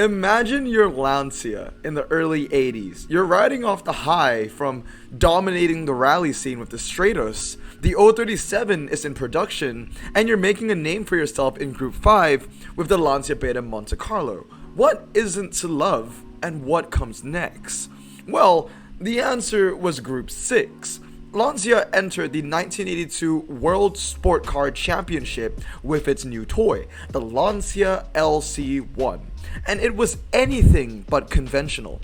Imagine your Lancia in the early 80s. You're riding off the high from dominating the rally scene with the Stratos. The 037 is in production, and you're making a name for yourself in Group 5 with the Lancia Beta Monte Carlo. What isn't to love, and what comes next? Well, the answer was Group 6. Lancia entered the 1982 World Sport Car Championship with its new toy, the Lancia LC1, and it was anything but conventional.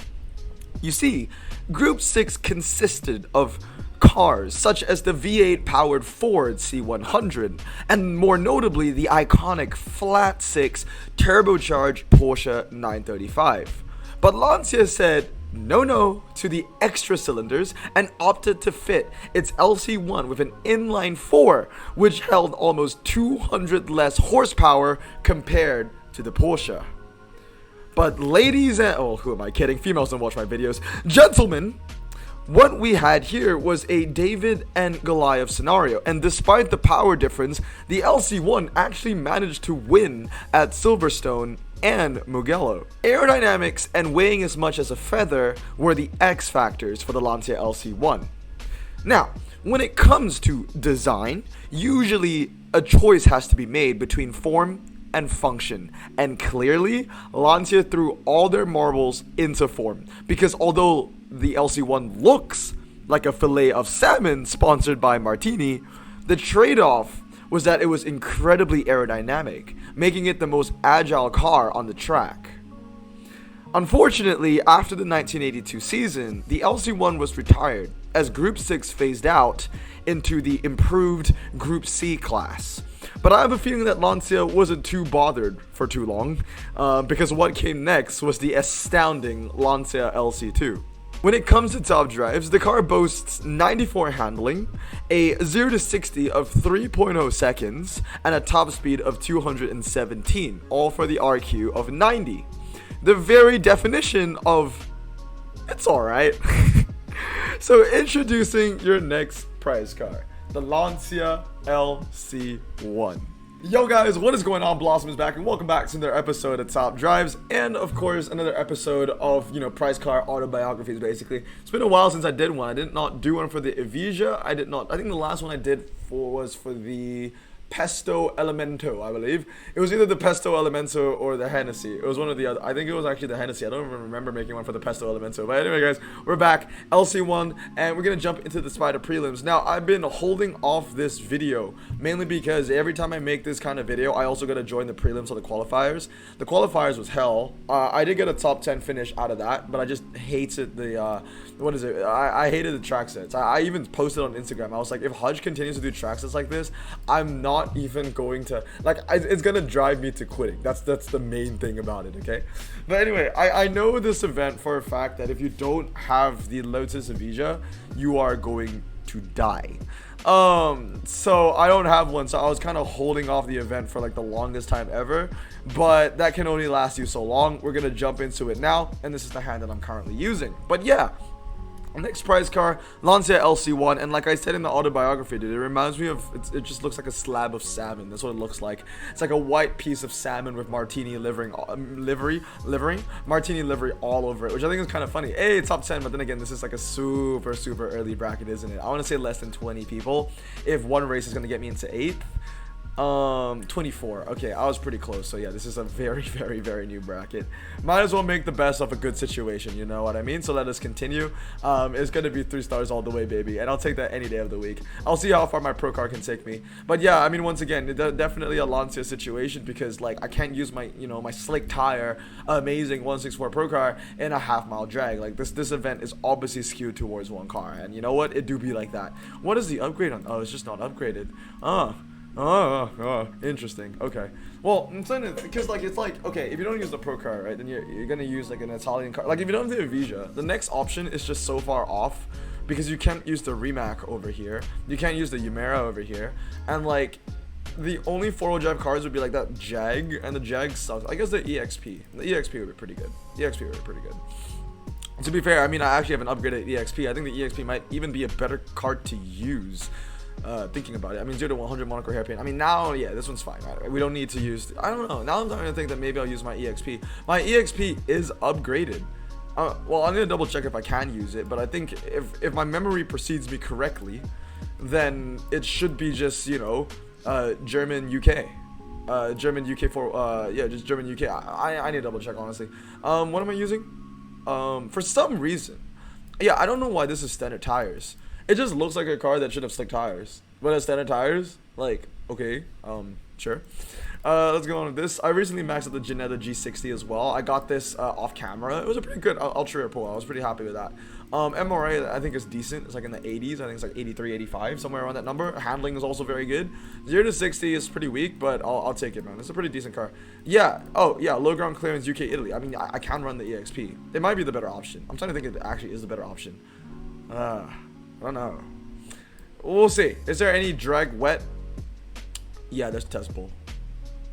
You see, Group 6 consisted of cars such as the V8 powered Ford C100 and more notably the iconic flat 6 turbocharged Porsche 935. But Lancia said no to the extra cylinders and opted to fit its LC1 with an inline 4, which held almost 200 less horsepower compared to the Porsche. But ladies and, oh, who am I kidding? Females don't watch my videos. Gentlemen, what we had here was a David and Goliath scenario, and despite the power difference, the LC1 actually managed to win at Silverstone and Mugello. Aerodynamics and weighing as much as a feather were the X factors for the Lancia LC1. Now, when it comes to design, usually a choice has to be made between form and function, and clearly Lancia threw all their marbles into form, because although the LC1 looks like a fillet of salmon sponsored by Martini, the trade-off was that it was incredibly aerodynamic, making it the most agile car on the track. Unfortunately, after the 1982 season, the LC1 was retired as Group 6 phased out into the improved Group C class. But I have a feeling that Lancia wasn't too bothered for too long, because what came next was the astounding Lancia LC2. When it comes to top drives, the car boasts 94 handling, a 0 to 60 of 3.0 seconds, and a top speed of 217, all for the RQ of 90. The very definition of it's alright. So introducing your next prize car, the Lancia LC1. Yo guys, what is going on? Blossom is back and welcome back to another episode of Top Drives and of course another episode of, prize car autobiographies basically. It's been a while since I did one. I did not do one for the Evija. I think the last one I did was for the Pesto Elemento, I believe. It was either the Pesto Elemento or the Hennessy. It was one of the other. I think it was actually the Hennessy. I don't even remember making one for the Pesto Elemento. But anyway, guys, we're back. LC1, and we're going to jump into the Spider prelims. Now, I've been holding off this video, mainly because every time I make this kind of video, I also got to join the prelims or the qualifiers. The qualifiers was hell. I did get a top 10 finish out of that, but I just hated the, I hated the track sets. I even posted on Instagram. I was like, if Hudge continues to do track sets like this, I'm not even going to, it's gonna drive me to quitting. That's the main thing about it, okay? But anyway, I know this event for a fact that if you don't have the Lotus Evija, you are going to die. So I don't have one, so I was kind of holding off the event for the longest time ever, but that can only last you so long. We're gonna jump into it now, and this is the hand that I'm currently using. But yeah, next prize car, Lancia LC1, and like I said in the autobiography, dude, it reminds me of, it just looks like a slab of salmon. That's what it looks like. It's like a white piece of salmon with Martini livery, Martini livery all over it, which I think is kind of funny. Hey, top 10, but then again, this is like a super early bracket, isn't it? I want to say less than 20 people if one race is going to get me into 8th. 24. Okay, I was pretty close. So yeah, this is a very new bracket. Might as well make the best of a good situation, you know what I mean? So let us continue. It's gonna be 3 stars all the way, baby, and I'll take that any day of the week. I'll see how far my pro car can take me. But yeah, I mean, once again, definitely a Lancia situation, because I can't use my my slick tire amazing 164 pro car in a half-mile drag. This event is obviously skewed towards one car, and you know what, it do be like that. What is the upgrade on? Oh, it's just not upgraded. Oh, interesting. Okay. Well, I'm saying it because it's okay, if you don't use the pro car, right, then you're gonna use an Italian car. If you don't have the Evija, the next option is just so far off because you can't use the Rimac over here, you can't use the Yamera over here, and the only 4-wheel drive cars would be that Jag, and the Jag sucks. I guess the EXP would be pretty good. To be fair, I mean, I actually have an upgraded EXP. I think the EXP might even be a better card to use thinking about it. I mean, 0 to 100 Monaco hairpin. I mean, now, yeah, this one's fine. Right? We don't need to use, I don't know. Now I'm starting to think that maybe I'll use my EXP. My EXP is upgraded. Well, I'm going to double check if I can use it, but I think if my memory precedes me correctly, then it should be just, you know, German UK. German UK for, yeah, just German UK. I need to double check, honestly. What am I using? For some reason, yeah, I don't know why this is standard tires. It just looks like a car that should have slick tires. But as standard tires, like, okay, sure. Let's go on with this. I recently maxed out the Ginetta G60 as well. I got this off camera. It was a pretty good ultra pull. I was pretty happy with that. MRA, I think is decent. It's like in the 80s. I think it's like 83, 85, somewhere around that number. Handling is also very good. 0 to 60 is pretty weak, but I'll take it, man. It's a pretty decent car. Yeah. Oh, yeah. Low ground clearance UK Italy. I mean, I can run the EXP. It might be the better option. I'm trying to think if it actually is the better option. I don't know. We'll see. Is there any drag wet? Yeah, there's test bowl.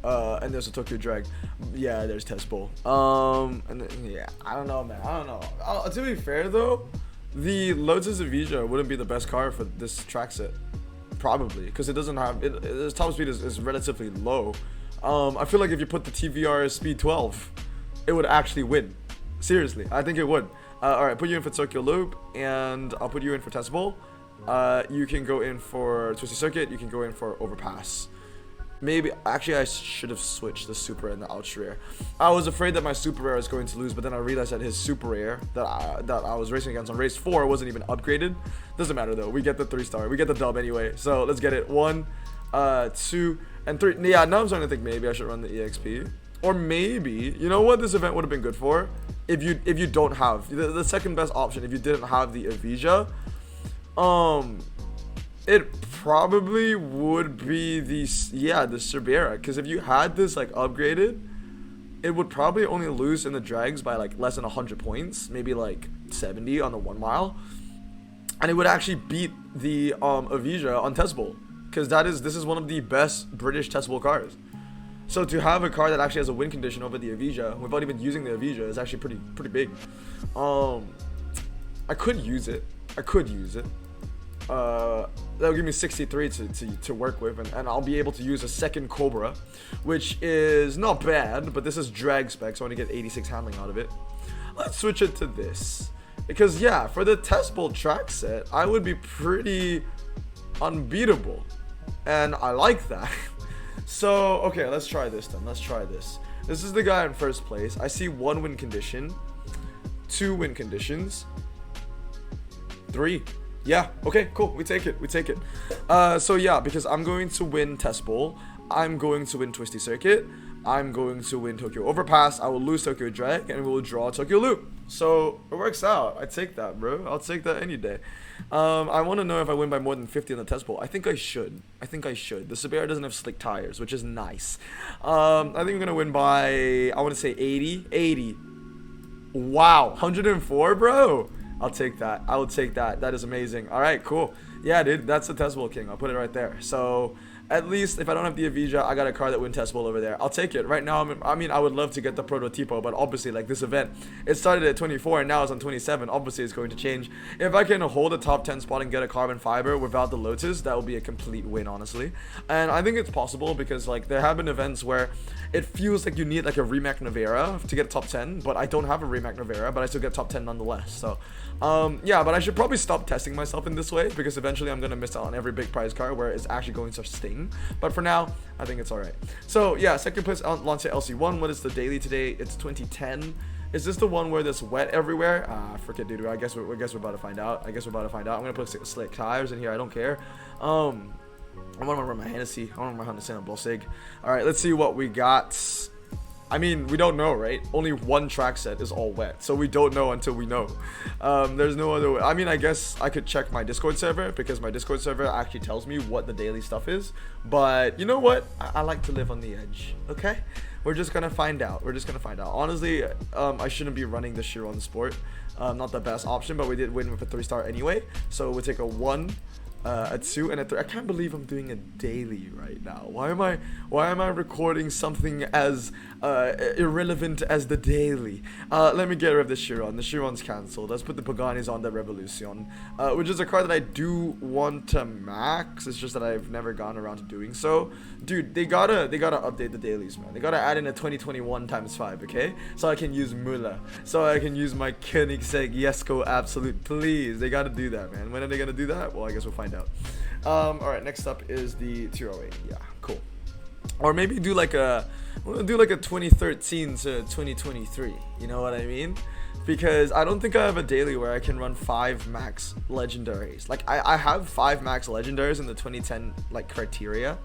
And there's a Tokyo drag. Yeah, there's test bowl. And then, yeah, I don't know, man. I don't know. To be fair though, the Lotus Evija wouldn't be the best car for this track set, probably, because it doesn't have its top speed is relatively low. I feel like if you put the TVR speed 12, it would actually win. Seriously, I think it would. All right, put you in for Tokyo Loop, and I'll put you in for test bowl. You can go in for Twisty Circuit. You can go in for Overpass. Maybe, actually, I should have switched the Super and the Ultra Rare. I was afraid that my Super Rare is going to lose, but then I realized that his Super Rare that I was racing against on race 4 wasn't even upgraded. Doesn't matter though. We get the 3-star. We get the dub anyway. So let's get it. 1, 2, and 3. Yeah, now I'm starting to think maybe I should run the EXP, or maybe, you know what this event would have been good for? If you don't have the second best option, if you didn't have the Evija, it probably would be the Cerbera, because if you had this like upgraded, it would probably only lose in the drags by like less than 100 points, maybe like 70 on the 1 mile, and it would actually beat the Evija on test bowl, because this is one of the best British test bowl cars. So to have a car that actually has a win condition over the Evija without even using the Evija is actually pretty big. I could use it. That'll give me 63 to work with, and I'll be able to use a second Cobra, which is not bad, but this is drag spec, so I want to get 86 handling out of it. Let's switch it to this, because yeah, for the test bowl track set, I would be pretty unbeatable, and I like that. So okay, let's try this then. Let's try this. This is the guy in first place. I see 1 win condition, 2 win conditions, 3. Yeah, okay, cool. We take it. So yeah, because I'm going to win test bowl, I'm going to win Twisty Circuit, I'm going to win Tokyo Overpass, I will lose Tokyo Drag, and we will draw Tokyo Loop. So it works out. I take that, bro. I'll take that any day. I want to know if I win by more than 50 on the test bowl. I think I should. The Cerbera doesn't have slick tires, which is nice. I think I'm gonna win by, I want to say 80. Wow, 104, bro. I'll take that. I will take that. That is amazing. All right, cool. Yeah, dude, that's the test bowl king. I'll put it right there. So at least if I don't have the Evija, I got a car that wins test bowl over there. I'll take it. Right now, I mean, I would love to get the Prototipo, but obviously, like, this event, it started at 24 and now it's on 27. Obviously, it's going to change. If I can hold a top 10 spot and get a carbon fiber without the Lotus, that would be a complete win, honestly. And I think it's possible because, like, there have been events where it feels like you need, like, a Rimac Nevera to get top 10, but I don't have a Rimac Nevera, but I still get top 10 nonetheless. So yeah, but I should probably stop testing myself in this way, because eventually I'm gonna miss out on every big prize car where it's actually going to sting. But for now, I think it's all right. So yeah, second place on Lancia LC1. What is the daily today? It's 2010. Is this the one where it's wet everywhere? Forget, dude. I guess we're about to find out. I'm gonna put slick tires in here. I don't care. I want to run my Hennessy. I want to run my Honda Santa Bolsig. All right, let's see what we got. I mean, we don't know, right? Only one track set is all wet, so we don't know until we know. There's no other way. I mean, I guess I could check my Discord server, because my Discord server actually tells me what the daily stuff is. But you know what? I like to live on the edge, okay? We're just gonna find out. Honestly, I shouldn't be running this Chiron Sport. Not the best option, but we did win with a 3-star anyway. So we'll take a 1, at 2 and at 3. I can't believe I'm doing a daily right now. Why am I recording something as irrelevant as the daily? Let me get rid of the Chiron. The Chiron's cancelled. Let's put the Pagani's on the Revolution, which is a card that I do want to max. It's just that I've never gone around to doing so. Dude, they gotta update the dailies, man. They gotta add in a 2021 × 5, okay? So I can use Müller, so I can use my Koenigsegg Jesko Absolute. Please, they gotta do that, man. When are they gonna do that? Well, I guess we'll find out. Alright, next up is the 208. Yeah, cool. Or maybe do like a 2013 to 2023. You know what I mean? Because I don't think I have a daily where I can run 5 max legendaries. Like I have 5 max legendaries in the 2010 like criteria,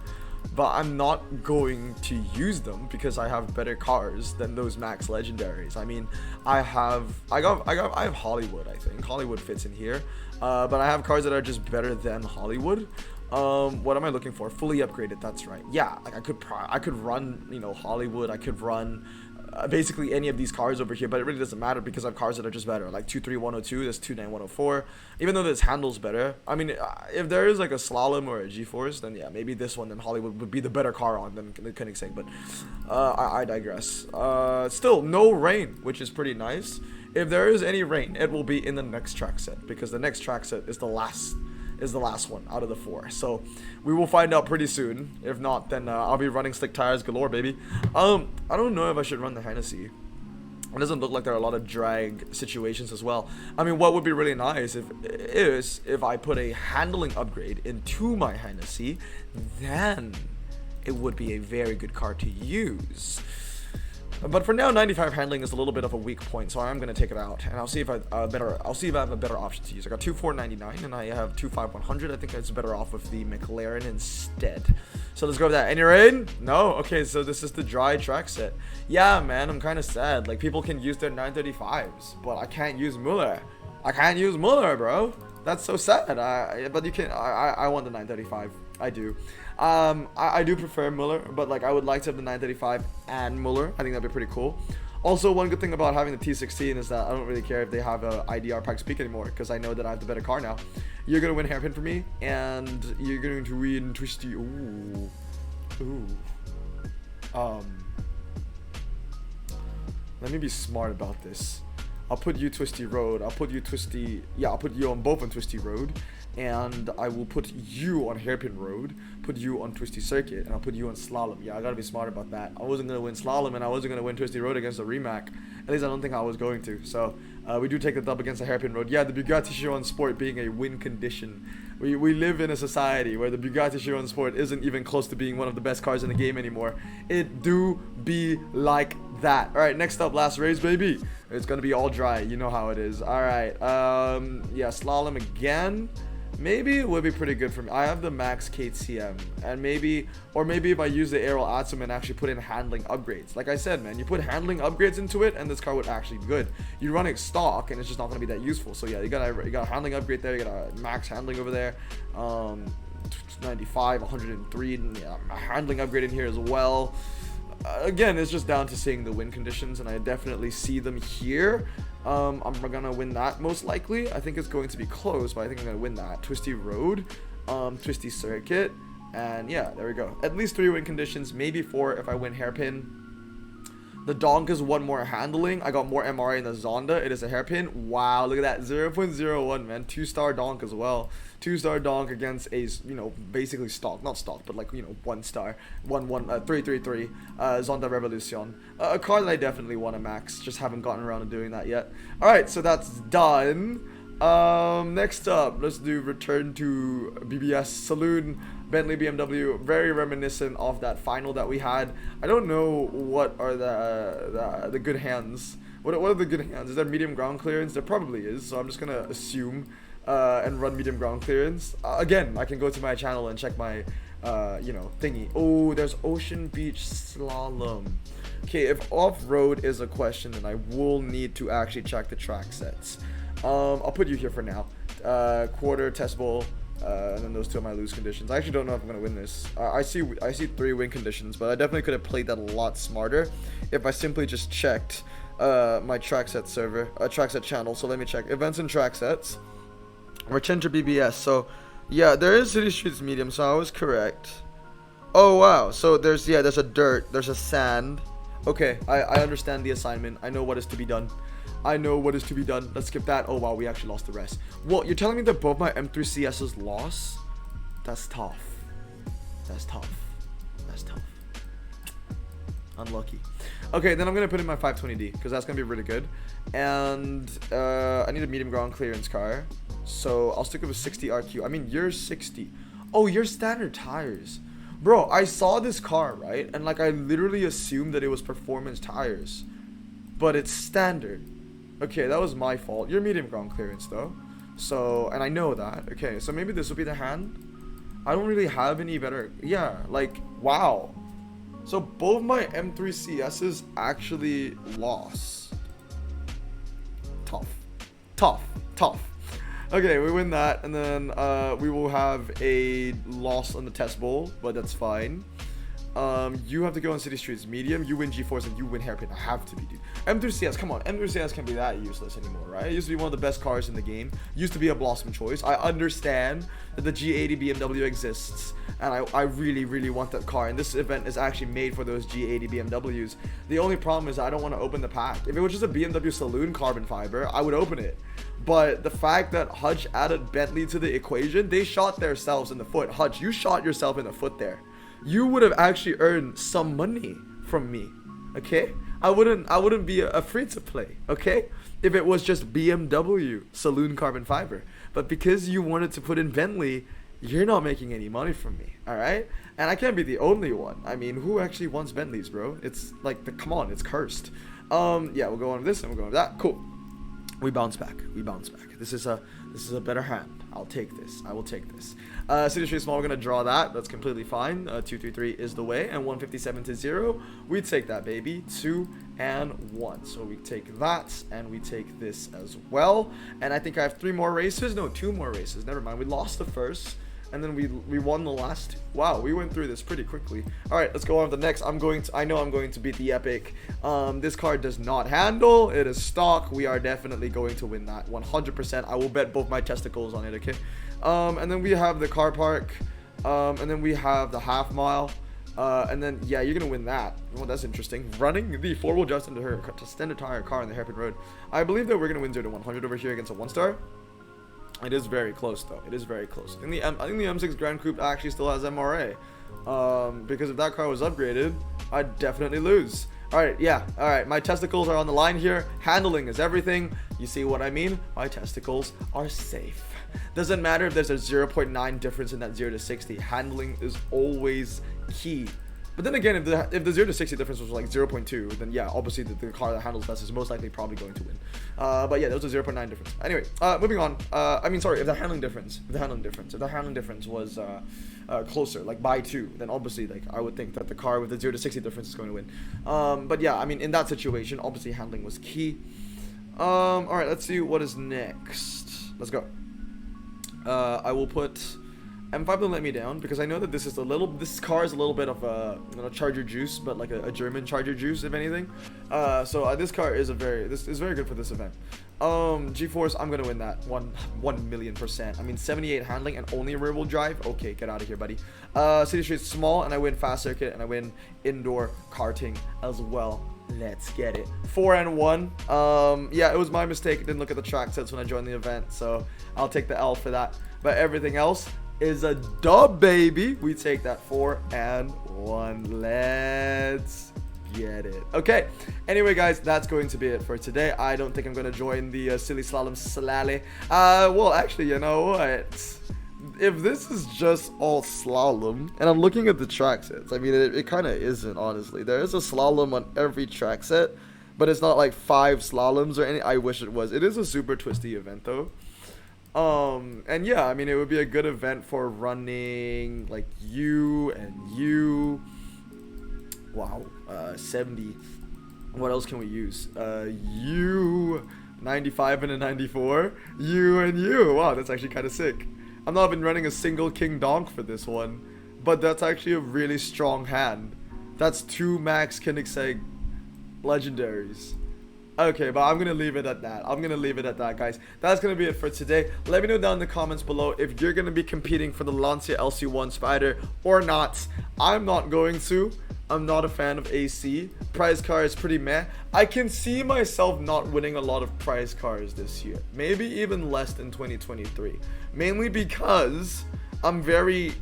but I'm not going to use them because I have better cars than those max legendaries. I mean, I have Hollywood. I think Hollywood fits in here, but I have cars that are just better than Hollywood. What am I looking for? Fully upgraded. That's right. Yeah, like I could run, you know, Hollywood. I could run basically any of these cars over here, but it really doesn't matter because I have cars that are just better, like 23102, there's 29104. Even though this handles better, I mean, if there is like a Slalom or a G-Force, then yeah, maybe this one, then Hollywood would be the better car on than the Koenigsegg, but I digress. Still no rain, which is pretty nice. If there is any rain, it will be in the next track set, because the next track set is the last one out of the 4. So we will find out pretty soon. If not, then I'll be running slick tires galore, baby. I don't know if I should run the Hennessy. It doesn't look like there are a lot of drag situations as well. I mean, what would be really nice if I put a handling upgrade into my Hennessy, then it would be a very good car to use. But for now, 95 handling is a little bit of a weak point, so I'm gonna take it out, and I'll see if I have a better option to use. I got 2499, and I have 25100. I think it's better off with the McLaren instead. So let's go with that. Any rain? No. Okay, so this is the dry track set. Yeah, man, I'm kind of sad. Like, people can use their 935s, but I can't use Müller. I can't use Müller, bro. That's so sad. But you can. I want the 935. I do. I do prefer Müller, but like I would like to have the 935 and Müller. I think that'd be pretty cool. Also, one good thing about having the T16 is that I don't really care if they have a IDR Pikes Peak anymore, because I know that I have the better car now. You're gonna win hairpin for me, and you're going to win Twisty. Ooh. Let me be smart about this. I'll put you Twisty Road. I'll put you Twisty. Yeah, I'll put you on both on Twisty Road. And I will put you on Hairpin Road, put you on Twisty Circuit, and I'll put you on Slalom. Yeah, I gotta be smart about that. I wasn't gonna win Slalom, and I wasn't gonna win Twisty Road against the Rimac. At least I don't think I was going to. So we do take the dub against the Hairpin Road. Yeah, the Bugatti Chiron Sport being a win condition. We live in a society where the Bugatti Chiron Sport isn't even close to being one of the best cars in the game anymore. It do be like that. All right, next up, last race, baby. It's gonna be all dry. You know how it is. All right. Yeah, Slalom again. Maybe it would be pretty good for me. I have the max KTM, and maybe if I use the Aero Atom and actually put in handling upgrades. Like I said, man, you put handling upgrades into it, and this car would actually be good. You run it stock, and it's just not gonna be that useful. So yeah, you got a handling upgrade there. You got a max handling over there. 95, 103, and yeah, a handling upgrade in here as well. Again, it's just down to seeing the win conditions, and I definitely see them here. I'm gonna win that most likely. I think it's going to be close, but I think I'm gonna win that. Twisty Road, Twisty Circuit, and yeah, there we go. At least 3 win conditions, maybe 4 if I win Hairpin. The Donk is 1 more handling. I got more MRA in the Zonda. It is a hairpin. Wow, look at that. 0.01, man. 2-star Donk as well. 2-star Donk against a, you know, basically stock. Not stock, but like, you know, 1-star. 333. Zonda Revolution. A car that I definitely want to max. Just haven't gotten around to doing that yet. Alright, so that's done. Next up, let's do return to BBS Saloon. Bentley BMW, very reminiscent of that final that we had. I don't know what are the good hands. What are the good hands? Is there medium ground clearance? There probably is, so I'm just gonna assume and run medium ground clearance. Again, I can go to my channel and check my you know, thingy. Oh, there's Ocean Beach Slalom. Okay, if off-road is a question, then I will need to actually check the track sets. I'll put you here for now. Quarter, test bowl. And then those 2 are my lose conditions. I actually don't know if I'm gonna win this. I see 3 win conditions, but I definitely could have played that a lot smarter if I simply just checked my track set server, track set channel. So let me check events and track sets. Return to BBS. So Yeah, there is City Streets medium, so I was correct. Oh wow, so there's a dirt, there's a sand. Okay, I understand the assignment. I know what is to be done. I know what is to be done. Let's skip that. Oh wow, we actually lost the rest. Well, you're telling me that both my M3CSs lost? That's tough. That's tough. That's tough. Unlucky. Okay, then I'm gonna put in my 520D because that's gonna be really good. And I need a medium ground clearance car, so I'll stick with a 60 RQ. I mean, you're 60. Oh, you're standard tires. Bro, I saw this car, right? And like I literally assumed that it was performance tires. But it's standard. Okay, that was my fault. You're medium ground clearance though. So, and I know that. Okay, so maybe this will be the hand. I don't really have any better. Yeah, like, wow. So both my M3CSs actually lost. Tough. Tough. Tough. Okay, we win that, and then we will have a loss on the test bowl, but that's fine. You have to go on City Streets medium, you win G-Force, and you win Hairpin. I have to be, dude. M3CS, come on. M3CS can't be that useless anymore, right? It used to be one of the best cars in the game. Used to be a Blossom choice. I understand that the G80 BMW exists, and I really, really want that car. And this event is actually made for those G80 BMWs. The only problem is I don't want to open the pack. If it was just a BMW Saloon carbon fiber, I would open it. But the fact that Hutch added Bentley to the equation, they shot themselves in the foot. Hutch, you shot yourself in the foot there. You would have actually earned some money from me, okay? I wouldn't be a free to play, okay? If it was just BMW Saloon carbon fiber. But because you wanted to put in Bentley, you're not making any money from me, all right? And I can't be the only one. I mean, who actually wants Bentleys, bro? It's like, come on, it's cursed. Yeah, we'll go on with this and we'll go on with that. Cool. We bounce back. We bounce back. This is a better hand. I'll take this. I will take this. City Street Small, we're going to draw that. That's completely fine. 233 is the way. And 157 to 0. We take that, baby. 2 and 1. So we take that. And we take this as well. And I think I have 3 more races. No, 2 more races. Never mind. We lost the first. And then we won the last 2. Wow, we went through this pretty quickly. Alright, let's go on to the next. I know I'm going to beat the Epic. This car does not handle. It is stock. We are definitely going to win that 100%. I will bet both my testicles on it, okay? And then we have the car park. And then we have the half mile. And then, yeah, you're going to win that. Well, that's interesting. Running the 4-wheel drive extended tire car on the hairpin road. I believe that we're going to win 0 to 100 over here against a 1-star. It is very close, though. It is very close. I think the M6 Grand Coupe actually still has MRA. Because if that car was upgraded, I'd definitely lose. Alright, yeah. Alright, my testicles are on the line here. Handling is everything. You see what I mean? My testicles are safe. Doesn't matter if there's a 0.9 difference in that 0 to 60. Handling is always key. But then again, if the 0 to 60 difference was like 0.2, then yeah, obviously the car that handles best is most likely probably going to win. But yeah, there was a 0.9 difference. Anyway, moving on. I mean, sorry, if the handling difference was closer, like by 2, then obviously, like, I would think that the car with the 0 to 60 difference is going to win. But yeah, I mean, in that situation, obviously handling was key. All right, let's see what is next. Let's go. I will put M5 to let me down because I know that this car is a little bit of a Charger juice, but like a German Charger juice, if anything. So this car is very good for this event. G-Force, I'm gonna win that 1,000,000%. I mean, 78 handling and only a rear-wheel drive. Okay, get out of here, buddy. City Street Small, and I win fast circuit, and I win indoor karting as well. Let's get it. 4 and 1. Yeah, it was my mistake. I didn't look at the track sets when I joined the event, so I'll take the L for that. But everything else is a dub, baby. We take that 4 and 1. Let's get it. Okay, anyway guys, that's going to be it for today. I don't think I'm going to join the silly slalom slally. Well, actually, you know what, if this is just all slalom, and I'm looking at the track sets, I mean, it kind of isn't, honestly. There is a slalom on every track set, but it's not like 5 slaloms or any. I wish it was. It is a super twisty event though. And yeah, I mean, it would be a good event for running like you and you. Wow, 70. What else can we use? You, 95 and a 94. You and you. Wow, that's actually kind of sick. I'm not even running a single King Donk for this one, but that's actually a really strong hand. That's 2 max Koenigsegg legendaries. Okay, but I'm gonna leave it at that. I'm gonna leave it at that, guys. That's gonna be it for today. Let me know down in the comments below if you're gonna be competing for the Lancia LC1 Spider or not. I'm not going to. I'm not a fan of AC. Prize car is pretty meh. I can see myself not winning a lot of prize cars this year. Maybe even less than 2023. Mainly because I'm very,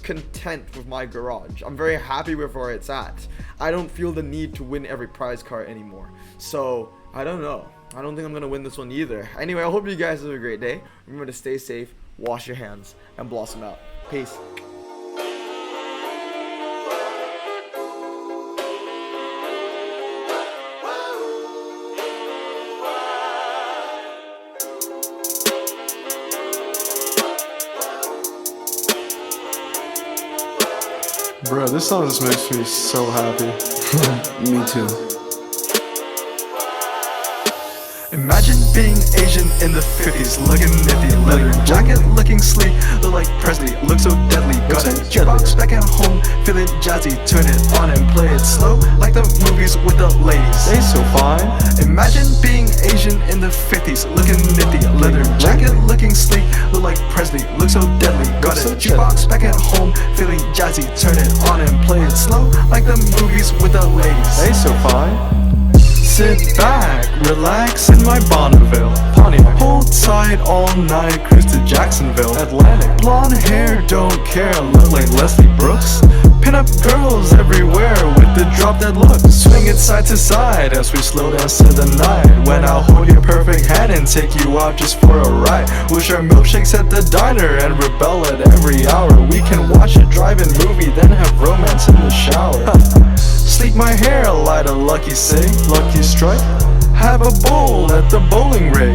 content with my garage. I'm very happy with where it's at. I don't feel the need to win every prize car anymore. So, I don't know. I don't think I'm going to win this one either. Anyway, I hope you guys have a great day. Remember to stay safe, wash your hands, and blossom out. Peace. Bro, this song just makes me so happy. Me too. Imagine being Asian in the 50s, looking nifty, leather jacket, looking sleek, look like Presley, look so deadly. Got a jukebox back at home, feeling jazzy, turn it on and play it slow, like the movies with the ladies. They so fine. Imagine being Asian in the 50s, looking nifty, leather jacket, looking sleek, look like Presley, look so deadly. Got a jukebox back at home, feeling jazzy, turn it on and play it slow, like the movies with the ladies. They so fine. Sit back, relax in my Bonneville Pontiac. Hold tight all night, cruise to Jacksonville Atlantic. Blonde hair, don't care, look like Leslie Brooks. Pin up girls everywhere with the drop dead look. Swing it side to side as we slow dance to the night. When I'll hold your perfect hand and take you out just for a ride. We'll share milkshakes at the diner and rebel at every hour. We can watch a drive-in movie, then have romance in the shower. Sleek my hair, light a lucky cig, lucky strike. Have a bowl at the bowling rig.